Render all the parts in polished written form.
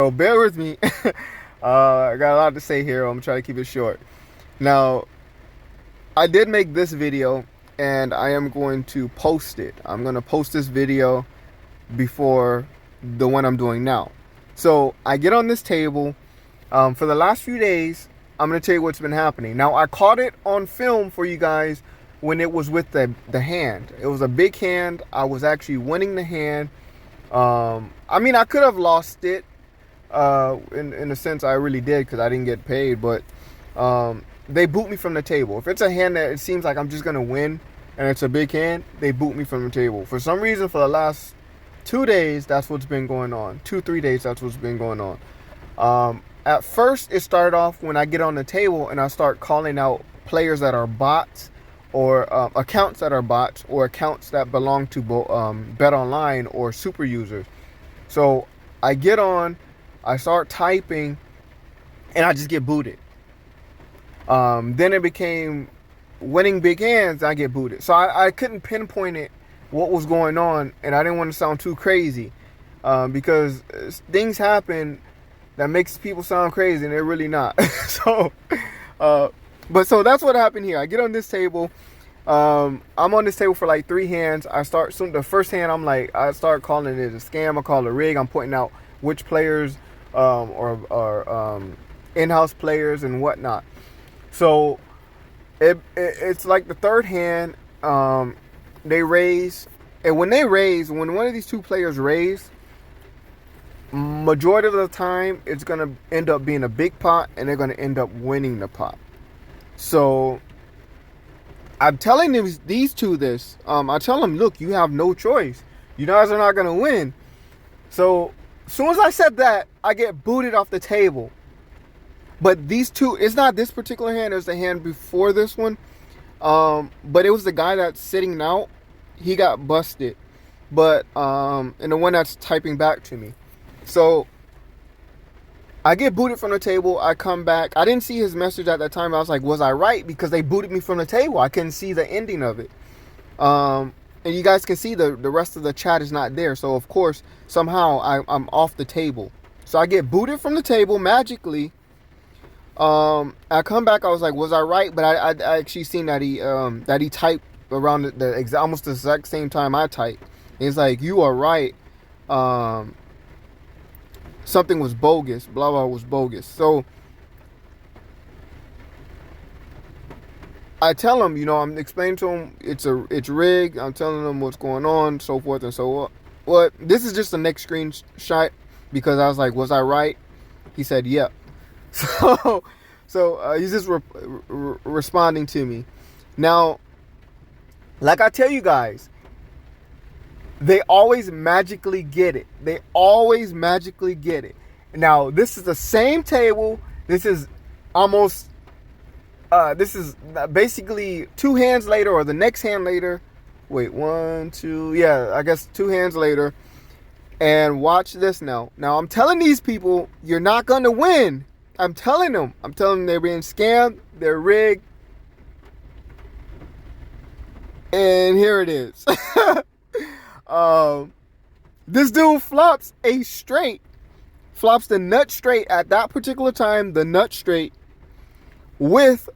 So bear with me. I got a lot to say here. I'm trying to keep it short. Now, I did make this video and I am going to post it. I'm going to post this video before the one I'm doing now. So I get on this table. For the last few days, I'm going to tell you what's been happening. Now, I caught it on film for you guys when it was with the hand. It was a big hand. I was actually winning the hand. I mean, I could have lost it. In a sense, I really did because I didn't get paid. But they boot me from the table. If it's a hand that it seems like I'm just going to win and it's a big hand, they boot me from the table. For some reason, for the last 2 days, that's what's been going on. 2-3 days, that's what's been going on. At first, it started off when I get on the table and I start calling out players that are bots or accounts that are bots or accounts that belong to Betonline or super users. So I get on, I start typing, and I just get booted. Then it became winning big hands, I get booted. So I couldn't pinpoint it, what was going on, and I didn't want to sound too crazy because things happen that makes people sound crazy and they're really not. So that's what happened here. I get on this table. I'm on this table for like 3 hands. The first hand, I start calling it a scam. I call it a rig. I'm pointing out which players are in-house players and whatnot. So it's like the third hand. They raise, and when one of these 2 players raise, majority of the time it's gonna end up being a big pot and they're gonna end up winning the pot. So I'm telling these 2 this. I tell them, look, you have no choice. You guys are not gonna win. So as soon as I said that, I get booted off the table. But these 2, it's not this particular hand, it's the hand before this one. But it was the guy that's sitting out. He got busted. But and the one that's typing back to me. So I get booted from the table. I come back. I didn't see his message at that time. I was like, was I right? Because they booted me from the table. I couldn't see the ending of it. And you guys can see the rest of the chat is not there. So, of course, somehow I'm off the table. So I get booted from the table magically. I come back. I was like, was I right? But I actually seen that he typed around almost the exact same time I typed. He's like, you are right. Something was bogus. Blah blah was bogus. So I tell him, I'm explaining to him it's rigged. I'm telling him what's going on, so forth and so on. Well, this is just the next screenshot because I was like, was I right? He said, yep. So he's just responding to me. Now, like I tell you guys, they always magically get it. They always magically get it. Now, this is the same table. This is almost, this is basically 2 hands later or the next hand later. Wait, 1, 2, yeah, I guess 2 hands later. And watch this now. Now, I'm telling these people, you're not going to win. I'm telling them they're being scammed. They're rigged. And here it is. This dude flops the nut straight at that particular time, the nut straight with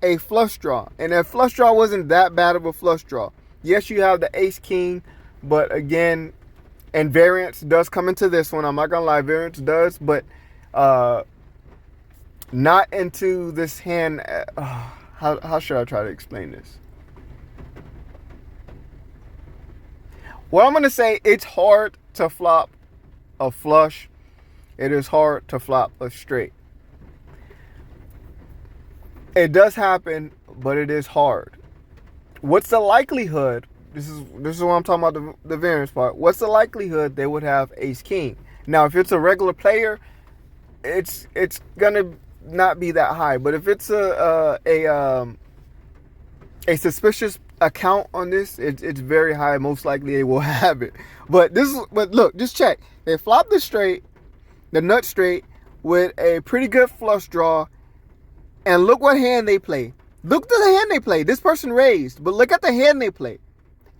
a flush draw. And that flush draw wasn't that bad of a flush draw. Yes, you have the ace king, but again, and variance does come into this one. I'm not gonna lie, variance does, but not into this hand. How should I try to explain this? Well, I'm going to say it's hard to flop a flush. It is hard to flop a straight. It does happen, but it is hard. What's the likelihood? This is what I'm talking about, the variance part. What's the likelihood they would have ace king? Now, if it's a regular player, it's going to not be that high. But if it's a suspicious account on this, it's very high. Most likely they will have it. But look, just check. They flop the nut straight with a pretty good flush draw, and look what hand they play. Look at the hand they play. This person raised, but look at the hand they play,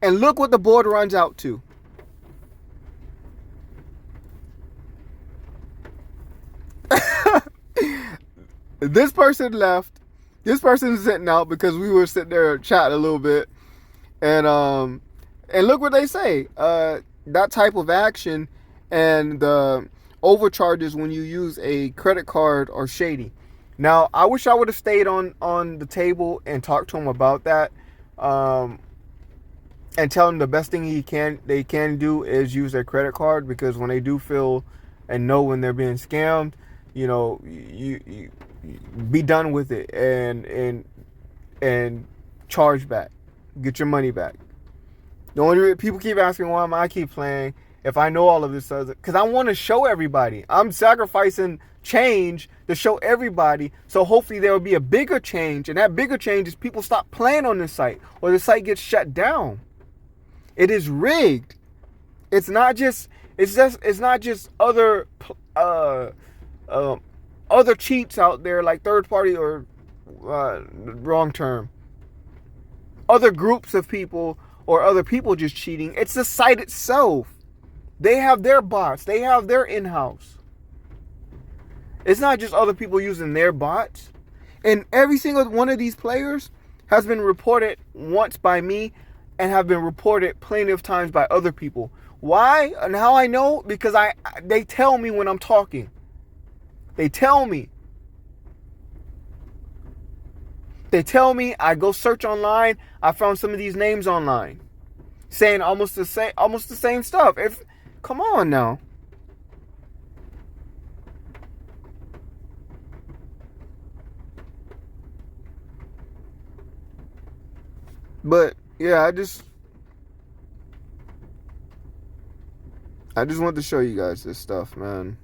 and look what the board runs out to. This person left. This person's sitting out because we were sitting there chatting a little bit, and look what they say. That type of action and the overcharges when you use a credit card are shady. Now, I wish I would have stayed on the table and talked to him about that, and tell them the best thing they can do is use their credit card, because when they do feel and know when they're being scammed, you be done with it and charge back, get your money back. The only people keep asking why I keep playing if I know all of this other, because I want to show everybody. I'm sacrificing change to show everybody, so hopefully there will be a bigger change, and that bigger change is people stop playing on this site or the site gets shut down. It is rigged. It's not just other other cheats out there, like third party, or wrong term, other groups of people or other people just cheating. It's the site itself. They have their bots. They have their in-house. It's not just other people using their bots. And every single one of these players has been reported once by me and have been reported plenty of times by other people. Why and how I know? Because they tell me when I'm talking. They tell me. They tell me. I go search online. I found some of these names online, saying almost the same stuff. Come on now. But yeah, I just want to show you guys this stuff, man.